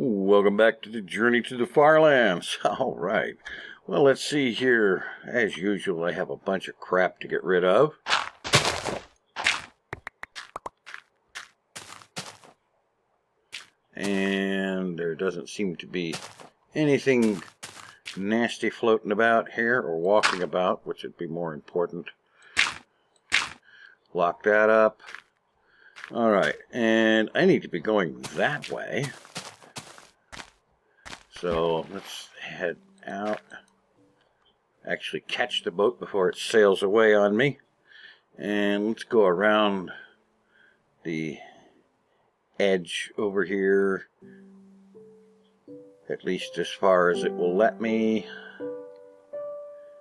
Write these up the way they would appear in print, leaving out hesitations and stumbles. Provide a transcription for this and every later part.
Welcome back to the Journey to the FarLands. All right. Well, let's see here. As usual, I have a bunch of crap to get rid of. And there doesn't seem to be anything nasty floating about here or walking about, which would be more important. Lock that up. All right. And I need to be going that way. So let's head out. Actually catch the boat before it sails away on me. And let's go around the edge over here. At least as far as it will let me.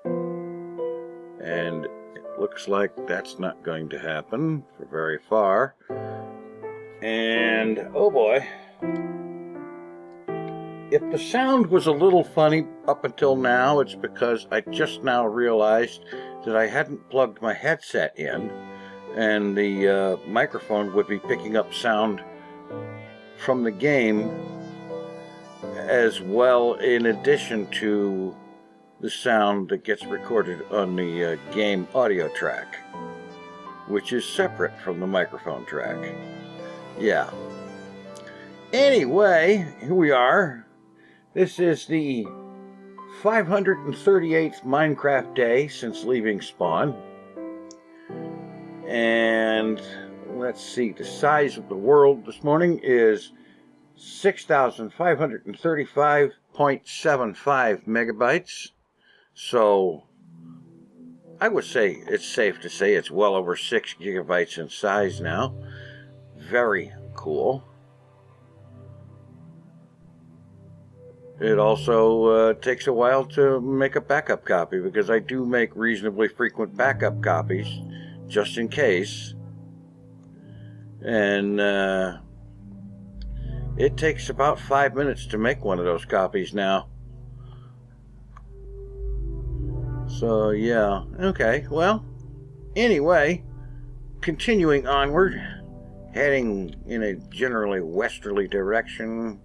And it looks like that's not going to happen for very far. And oh boy. If the sound was a little funny up until now, it's because I just now realized that I hadn't plugged my headset in, and the microphone would be picking up sound from the game as well, in addition to the sound that gets recorded on the game audio track, which is separate from the microphone track. Yeah. Anyway, here we are. This is the 538th Minecraft day since leaving spawn. And let's see, the size of the world this morning is 6,535.75 megabytes. So I would say it's safe to say it's well over 6 gigabytes in size now. Very cool. It also takes a while to make a backup copy, because I do make reasonably frequent backup copies, just in case. And it takes about 5 minutes to make one of those copies now. So, yeah. Okay, well, anyway, continuing onward, heading in a generally westerly direction.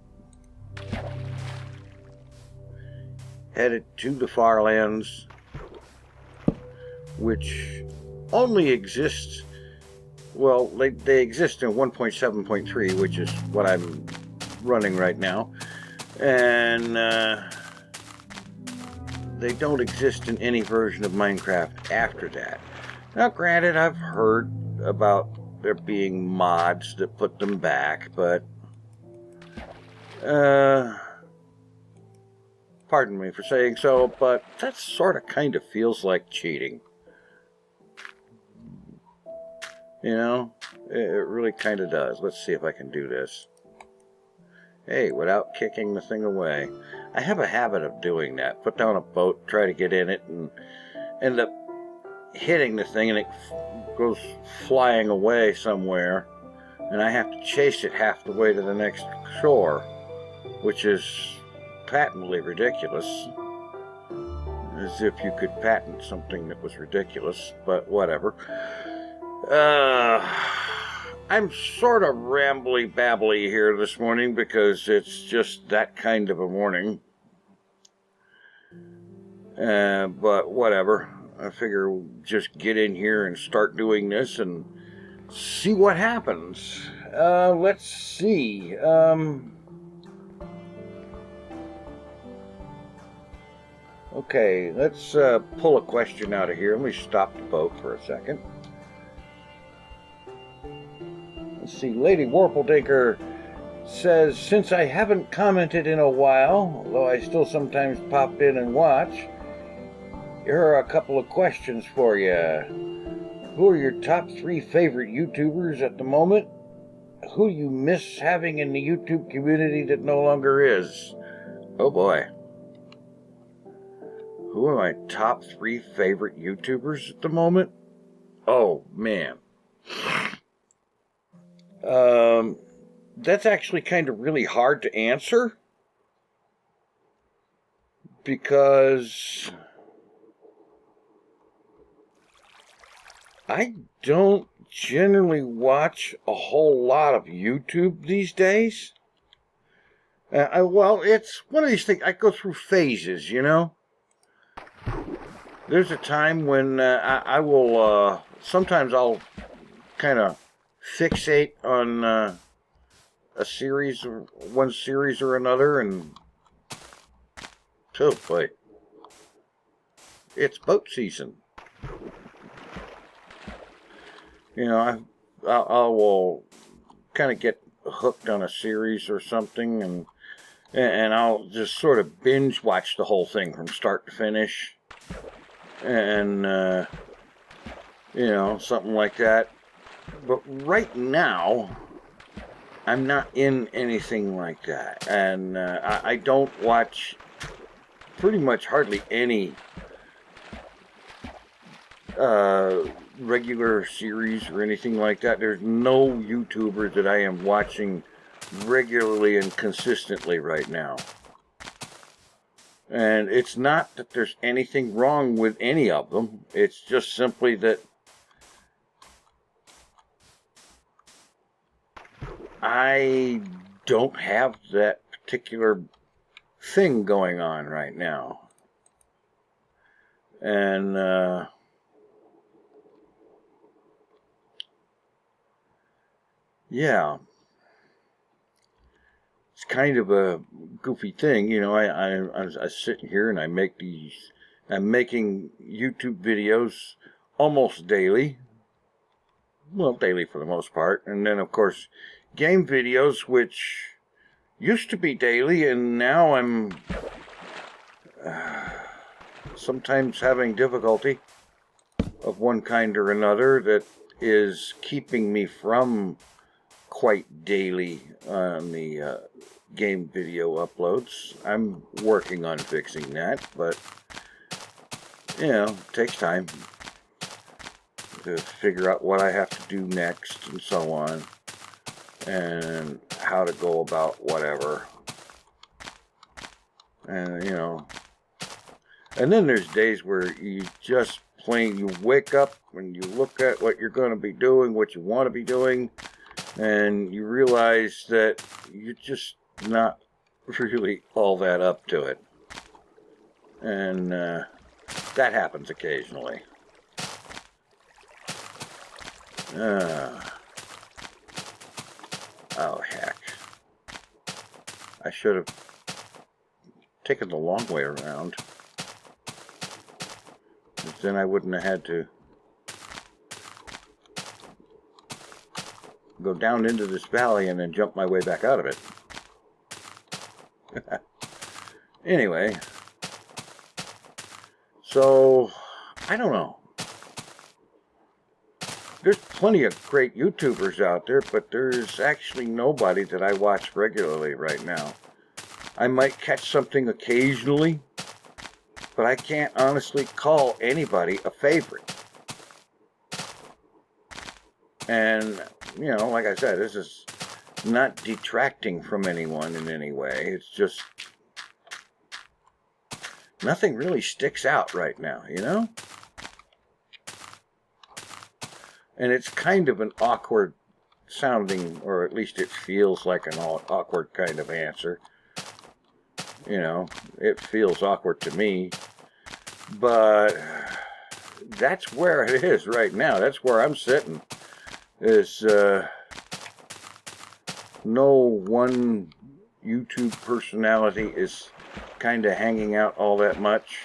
Headed to the FarLands, which only exists, well, they exist in 1.7.3, which is what I'm running right now, and they don't exist in any version of Minecraft after that. Now, granted, I've heard about there being mods that put them back, but pardon me for saying so, but that sort of kind of feels like cheating. You know, it really kind of does. Let's see if I can do this. Hey, without kicking the thing away. I have a habit of doing that. Put down a boat, try to get in it, and end up hitting the thing, and it goes flying away somewhere, and I have to chase it half the way to the next shore, which is patently ridiculous. As if you could patent something that was ridiculous, but whatever. I'm sort of rambly-babbly here this morning because it's just that kind of a morning. But whatever. I figure we'll just get in here and start doing this and see what happens. Let's see. Okay, let's pull a question out of here. Let me stop the boat for a second. Let's see, Lady Warpledinker says, since I haven't commented in a while, although I still sometimes pop in and watch, here are a couple of questions for you. Who are your top 3 favorite YouTubers at the moment? Who you miss having in the YouTube community that no longer is? Oh boy. Who are my top 3 favorite YouTubers at the moment? Oh, man. That's actually kind of really hard to answer, because I don't generally watch a whole lot of YouTube these days. Well, it's one of these things. I go through phases, you know. There's a time when I will. Sometimes I'll kind of fixate on a series, or one series or another, and oh boy, it's boat season. You know, I will kind of get hooked on a series or something, and I'll just sort of binge watch the whole thing from start to finish, and you know, something like that. But right now, I'm not in anything like that, and I don't watch pretty much hardly any regular series or anything like that. There's no YouTuber that I am watching regularly and consistently right now. And it's not that there's anything wrong with any of them. It's just simply that I don't have that particular thing going on right now. And yeah, it's kind of a goofy thing, you know. I sit here and I'm making YouTube videos almost daily. Well, daily for the most part. And then, of course, game videos, which used to be daily, and now I'm sometimes having difficulty of one kind or another that is keeping me from quite daily on the game video uploads. I'm working on fixing that, but you know, it takes time to figure out what I have to do next and so on, and how to go about whatever. And you know, and then there's days where you just you wake up and you look at what you're going to be doing, what you want to be doing, and you realize that you're just not really all that up to it. And that happens occasionally. Oh, heck. I should have taken the long way around. But then I wouldn't have had to go down into this valley and then jump my way back out of it. Anyway, so I don't know. There's plenty of great YouTubers out there, but there's actually nobody that I watch regularly right now. I might catch something occasionally, but I can't honestly call anybody a favorite. And, you know, like I said, this is not detracting from anyone in any way. It's just nothing really sticks out right now, you know? And it's kind of an awkward sounding, or at least it feels like an awkward kind of answer. You know, it feels awkward to me. But that's where it is right now. That's where I'm sitting. Is no one YouTube personality is kind of hanging out all that much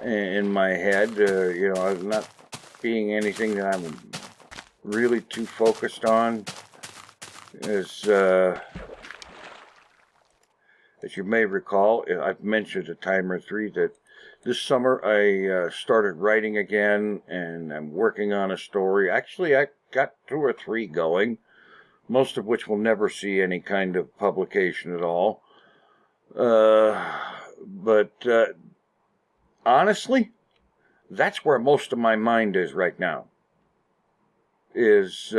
in my head. You know, not being anything that I'm really too focused on. As you may recall, I've mentioned a time or three that this summer I started writing again, and I'm working on a story. Actually, I got 2 or 3 going, most of which will never see any kind of publication at all. But honestly, that's where most of my mind is right now. Is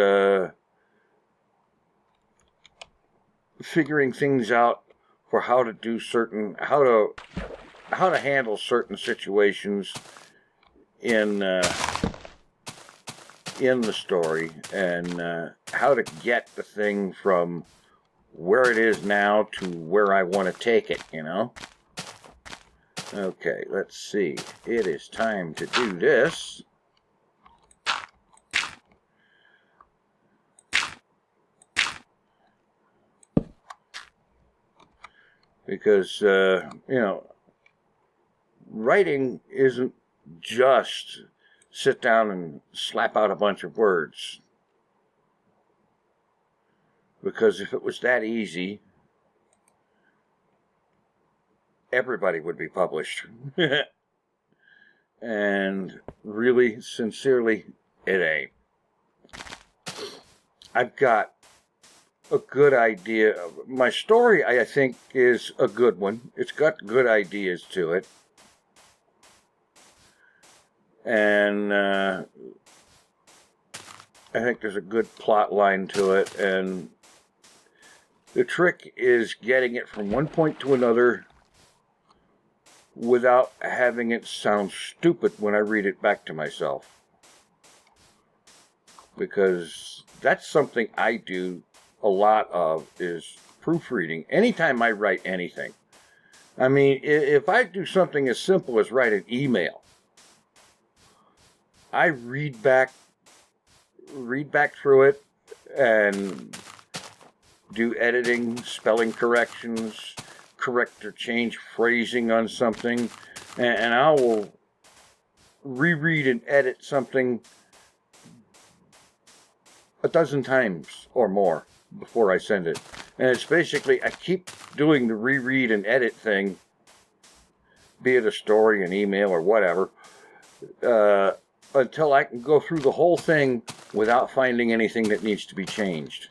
figuring things out for how to do how to handle certain situations in the story, and how to get the thing from where it is now to where I want to take it, you know? Okay, let's see. It is time to do this. Because, you know, writing isn't just sit down and slap out a bunch of words. Because if it was that easy, everybody would be published. And really, sincerely, it ain't. I've got a good idea. My story, I think, is a good one. It's got good ideas to it. And I think there's a good plot line to it. And the trick is getting it from one point to another without having it sound stupid when I read it back to myself. Because that's something I do a lot of, is proofreading anytime I write anything. I mean, if I do something as simple as write an email, I read back through it and do editing, spelling corrections, correct or change phrasing on something, and I will reread and edit something a dozen times or more before I send it. And it's basically, I keep doing the reread and edit thing, be it a story, an email, or whatever, until I can go through the whole thing without finding anything that needs to be changed,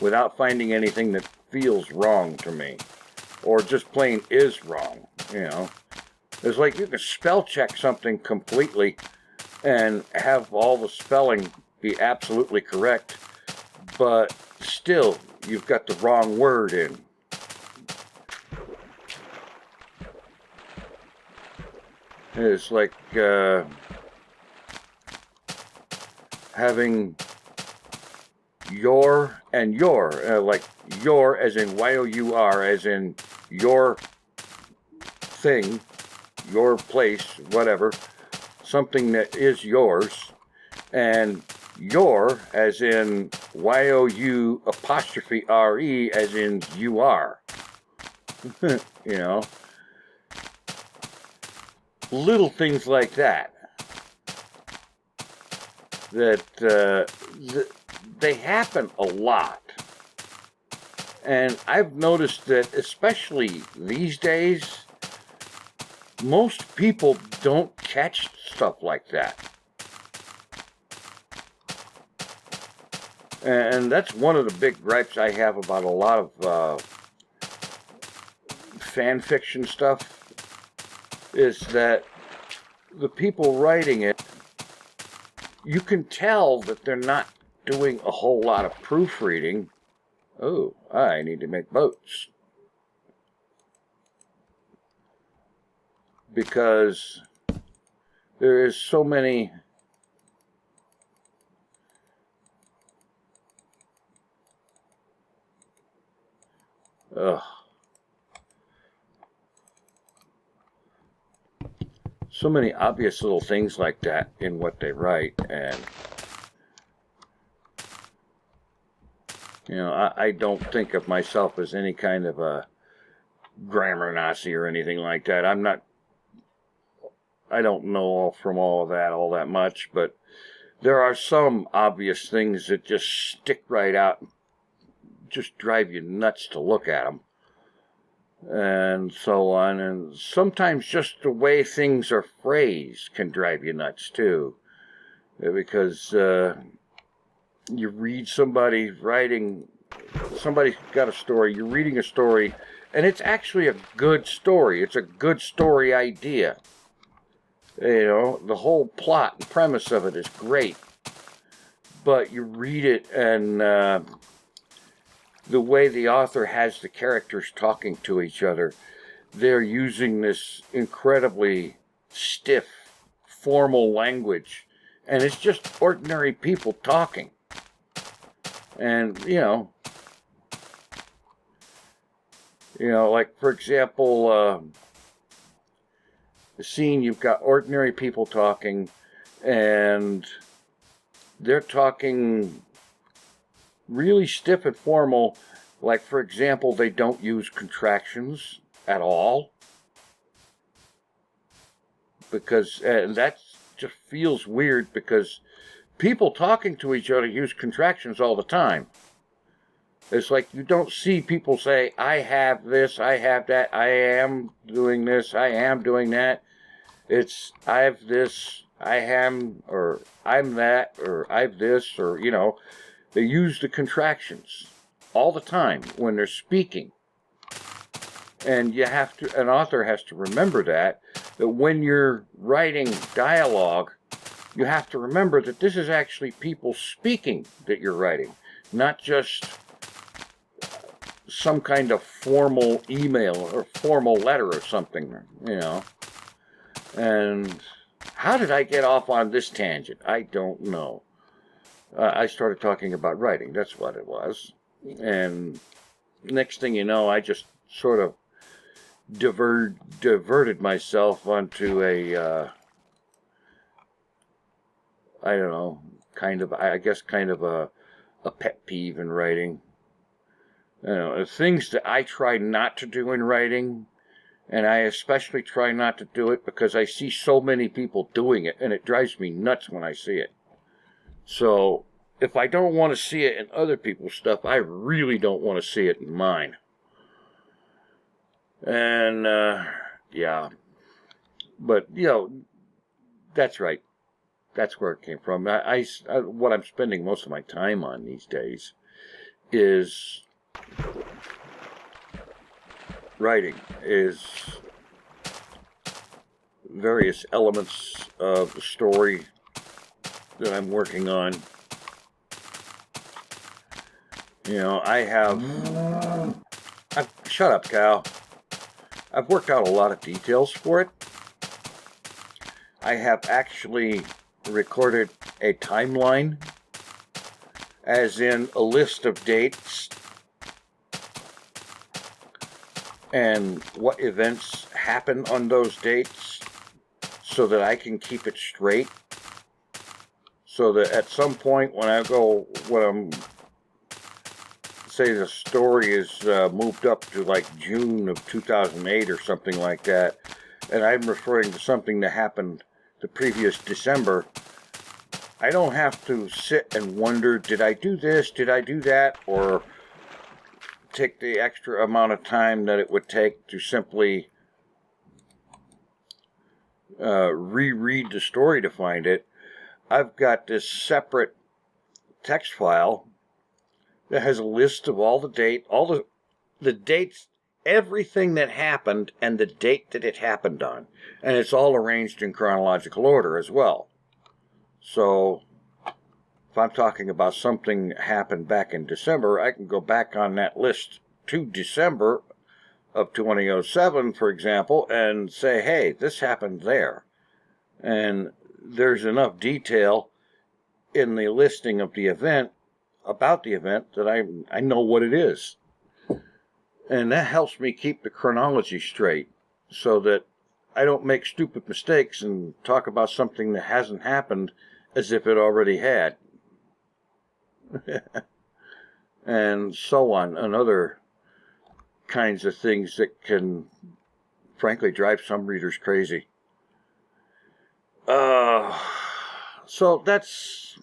without finding anything that feels wrong to me, or just plain is wrong, you know. It's like you can spell check something completely and have all the spelling be absolutely correct, but still, you've got the wrong word in. It's like having your and your, like your as in Y-O-U-R, as in your thing, your place, whatever, something that is yours, and your as in Y-O-U apostrophe R-E as in you are. You know, little things like that, they happen a lot. And I've noticed that, especially these days, most people don't catch stuff like that. And that's one of the big gripes I have about a lot of fan fiction stuff, is that the people writing it, you can tell that they're not doing a whole lot of proofreading. Oh, I need to make boats. Because there is so many so many obvious little things like that in what they write, and you know, I don't think of myself as any kind of a grammar Nazi or anything like that. I don't know from all of that all that much, but there are some obvious things that just stick right out, just drive you nuts to look at them, and so on. And sometimes just the way things are phrased can drive you nuts too, because you read somebody writing, somebody's got a story, you're reading a story, and it's actually a good story. It's a good story idea. You know, the whole plot and premise of it is great. But you read it, and the way the author has the characters talking to each other, they're using this incredibly stiff, formal language. And it's just ordinary people talking. And, you know, You know, like, for example, the scene, you've got ordinary people talking, and they're talking really stiff and formal. Like, for example, they don't use contractions at all. Because, and that just feels weird, because people talking to each other use contractions all the time. It's like you don't see people say, I have this, I have that, I am doing this, I am doing that. It's, I have this, I am, or I'm that, or I've this, or, you know, they use the contractions all the time when they're speaking. And you have to, an author has to remember that when you're writing dialogue, you have to remember that this is actually people speaking that you're writing, not just some kind of formal email or formal letter or something, you know. And how did I get off on this tangent? I don't know. I started talking about writing. That's what it was. And next thing you know, I just sort of diverted myself onto a, I don't know, kind of, I guess kind of a pet peeve in writing. You know, things that I try not to do in writing, and I especially try not to do it because I see so many people doing it, and it drives me nuts when I see it. So, if I don't want to see it in other people's stuff, I really don't want to see it in mine. And, yeah. But, you know, that's right. That's where it came from. What I'm spending most of my time on these days is writing, is various elements of the story that I'm working on. You know, shut up, Cal. I've worked out a lot of details for it. I have actually recorded a timeline, as in a list of dates and what events happen on those dates, so that I can keep it straight, so that at some point when say the story is moved up to like June of 2008 or something like that, and I'm referring to something that happened the previous December, I don't have to sit and wonder, did I do this, did I do that, or take the extra amount of time that it would take to simply reread the story to find it. I've got this separate text file that has a list of all the dates, everything that happened, and the date that it happened on. And it's all arranged in chronological order as well. So, if I'm talking about something that happened back in December, I can go back on that list to December of 2007, for example, and say, hey, this happened there. And there's enough detail in the listing of the event, about the event, that I know what it is. And that helps me keep the chronology straight, so that I don't make stupid mistakes and talk about something that hasn't happened as if it already had. And so on, and other kinds of things that can, frankly, drive some readers crazy. So that's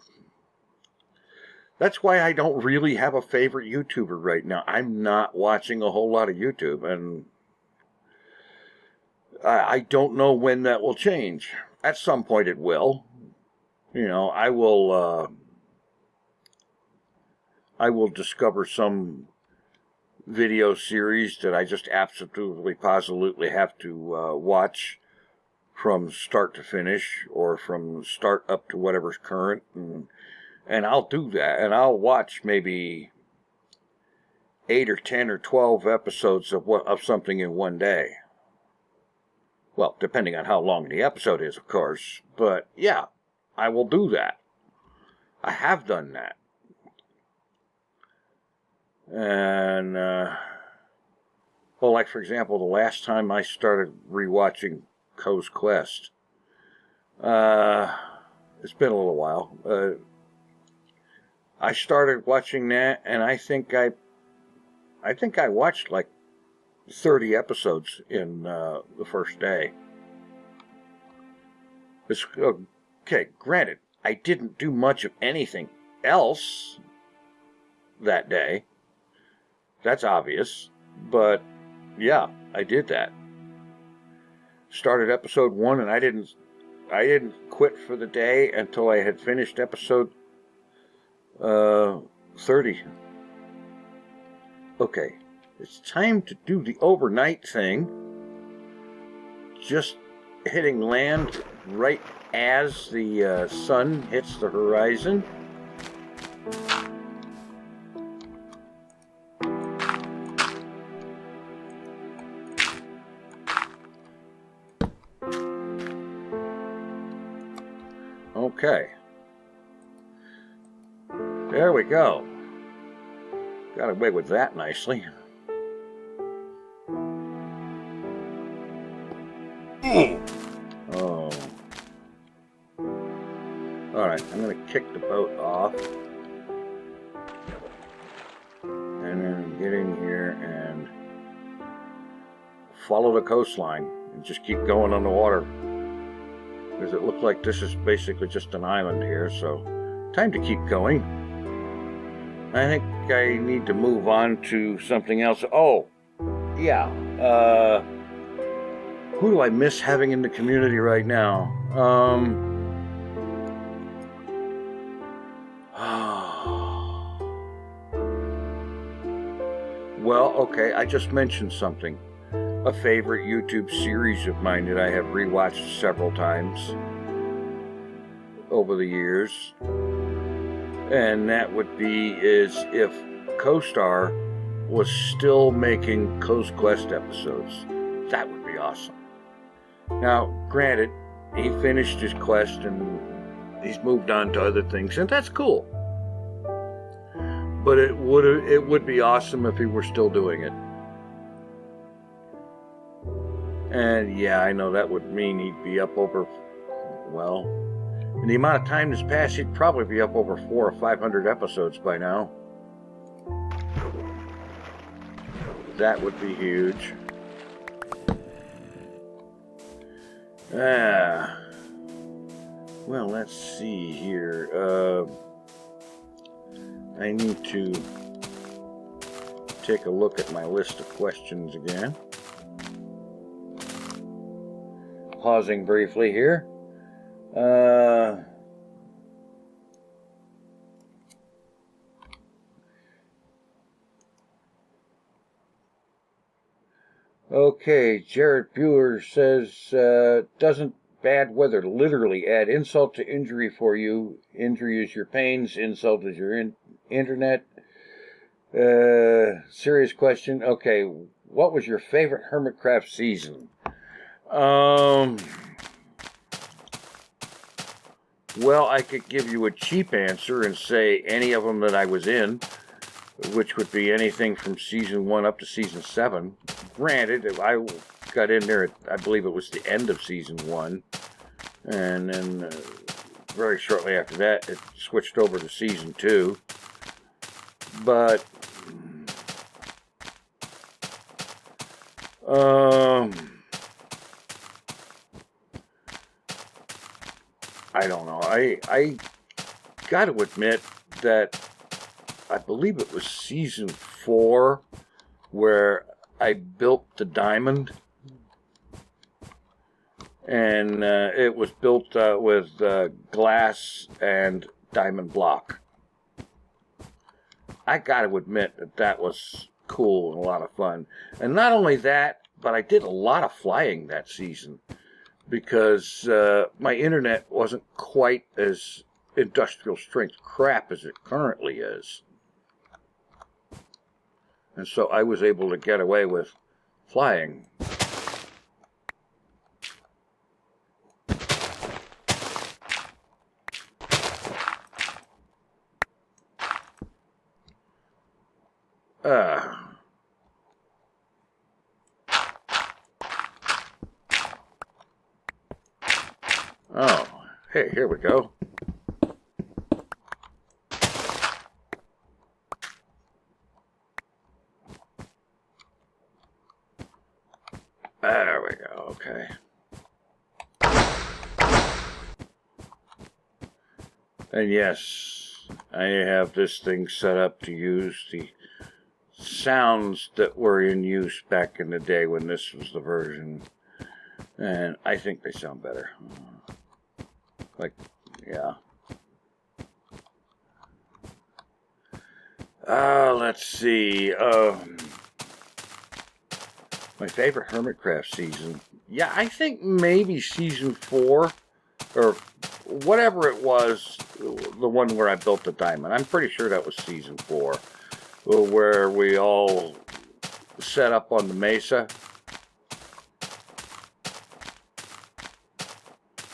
why I don't really have a favorite YouTuber right now. I'm not watching a whole lot of YouTube, and I don't know when that will change. At some point it will. You know, I will discover some video series that I just absolutely, positively have to watch from start to finish, or from start up to whatever's current, and I'll do that, and I'll watch maybe 8 or 10 or 12 episodes of something in one day. Well, depending on how long the episode is, of course, but yeah, I will do that. I have done that. And Well, like for example, the last time I started rewatching Co's Quest, it's been a little while. I started watching that, and I think I watched like 30 episodes in the first day. It's, okay, granted, I didn't do much of anything else that day. That's obvious, but yeah, I did that. Started episode 1, and I didn't quit for the day until I had finished episode 30. Okay, it's time to do the overnight thing. Just hitting land right as the sun hits the horizon. Okay. There we go. Got away with that nicely. Oh. Alright, I'm going to kick the boat off. And then get in here and follow the coastline and just keep going on the water. Because it looks like this is basically just an island here, so time to keep going. I think I need to move on to something else. Oh, yeah. Who do I miss having in the community right now? Well, okay, I just mentioned something. A favorite YouTube series of mine that I have rewatched several times over the years. And that would be is if CoStar was still making Co's Quest episodes. That would be awesome. Now, granted, he finished his quest and he's moved on to other things, and that's cool. But it would be awesome if he were still doing it. And yeah, I know that would mean he'd be up over, well, in the amount of time that's passed, he'd probably be up over 400 or 500 episodes by now. That would be huge. Well, let's see here. I need to take a look at my list of questions again. Pausing briefly here. Okay, Jared Bueller says, doesn't bad weather literally add insult to injury for you? Injury is your pains, insult is your internet. Serious question. Okay, what was your favorite Hermitcraft season? Well, I could give you a cheap answer and say any of them that I was in, which would be anything from season 1 up to season 7. Granted, I got in there, I believe it was the end of season 1, and then very shortly after that, it switched over to season 2. But I don't know. I got to admit that I believe it was season 4 where I built the diamond, and it was built with glass and diamond block. I got to admit that that was cool and a lot of fun. And not only that, but I did a lot of flying that season because my internet wasn't quite as industrial strength crap as it currently is. And so I was able to get away with flying. Oh, hey, here we go. There we go, okay. And yes, I have this thing set up to use the sounds that were in use back in the day when this was the version. And I think they sound better. Like, yeah. Let's see. My favorite Hermitcraft season. Yeah, I think maybe season 4 or whatever it was, the one where I built the diamond. I'm pretty sure that was season 4, where we all set up on the mesa.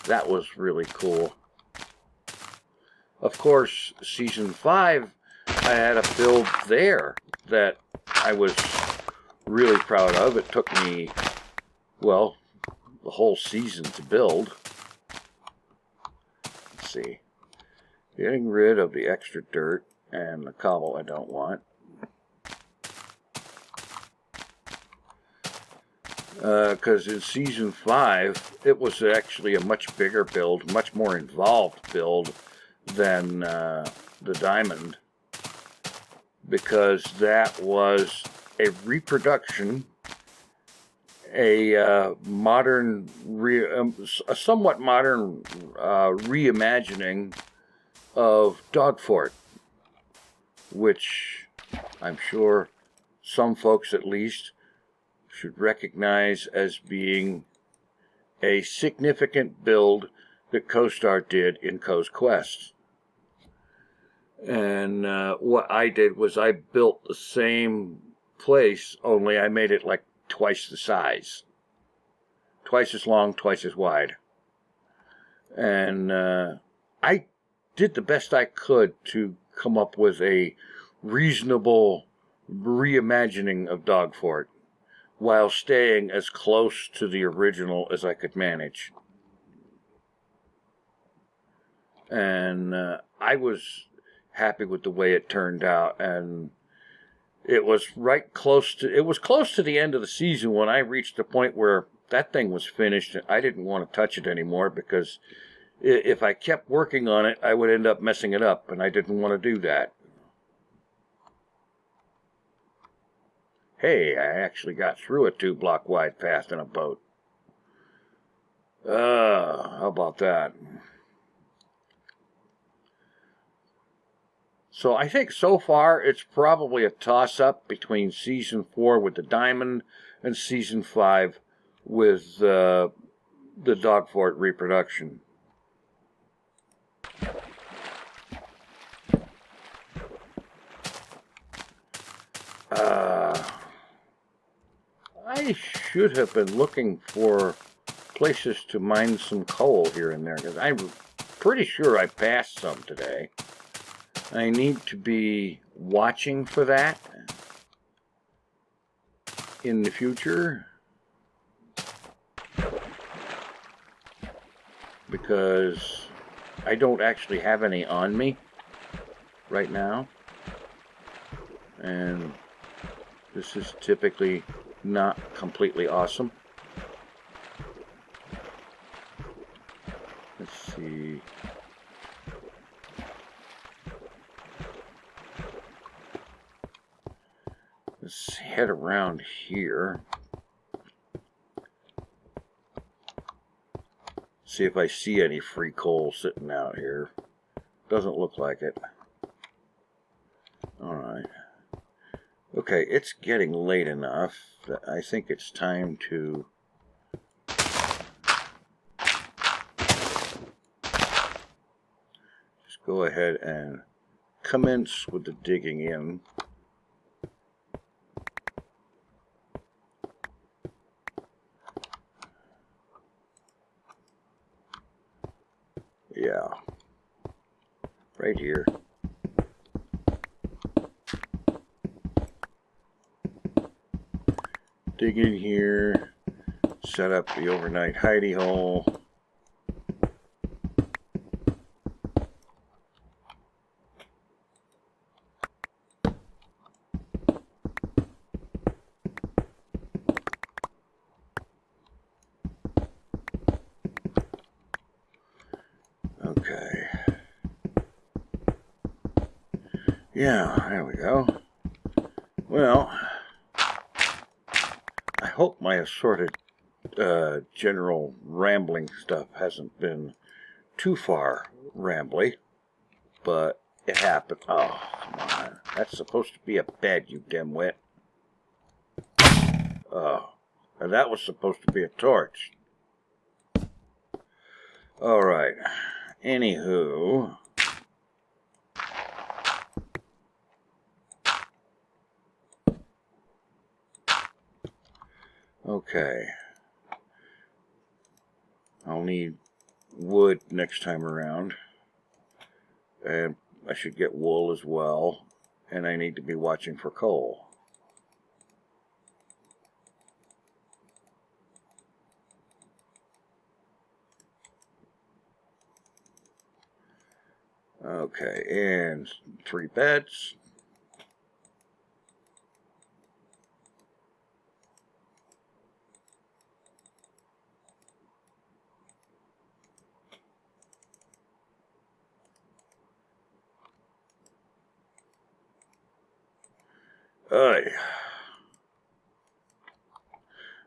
That was really cool. Of course, season 5, I had a build there that I was really proud of. It took me, well, the whole season to build. Let's see. Getting rid of the extra dirt and the cobble I don't want. Because in season 5, it was actually a much bigger build, much more involved build than the diamond. Because that was a reproduction, a modern, a somewhat modern reimagining of Dogfort, which I'm sure some folks at least should recognize as being a significant build that CoStar did in Co's Quest. And what I did was I built the same place, only I made it like twice the size. Twice as long, twice as wide. And I did the best I could to come up with a reasonable reimagining of Dogfort, while staying as close to the original as I could manage. And I was happy with the way it turned out, and it was close to the end of the season when I reached the point where that thing was finished. I didn't want to touch it anymore, because if I kept working on it, I would end up messing it up, and I didn't want to do that. Hey, I actually got through a 2-block wide path in a boat. How about that? So I think so far it's probably a toss-up between season 4 with the diamond and season 5 with the Dogfort reproduction. I should have been looking for places to mine some coal here and there, because I'm pretty sure I passed some today. I need to be watching for that in the future, because I don't actually have any on me right now, and this is typically not completely awesome. Let's see. Let's head around here. See if I see any free coal sitting out here. Doesn't look like it. Alright. Okay, it's getting late enough that I think it's time to just go ahead and commence with the digging in. Yeah, right here. Dig in here, set up the overnight hidey hole. Yeah, there we go. Well, I hope my assorted general rambling stuff hasn't been too far rambly, but it happened. Oh, come on. That's supposed to be a bed, you dimwit. Oh, and that was supposed to be a torch. Alright. Anywho. Okay. I'll need wood next time around. And I should get wool as well. And I need to be watching for coal. Okay, and 3 beds.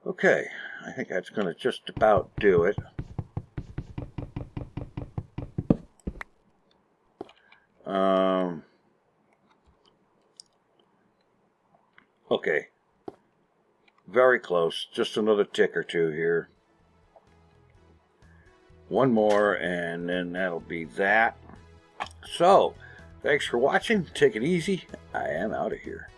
Okay, I think that's going to just about do it. Okay, very close, just another tick or two here. One more and then that'll be that. So, thanks for watching, take it easy, I am out of here.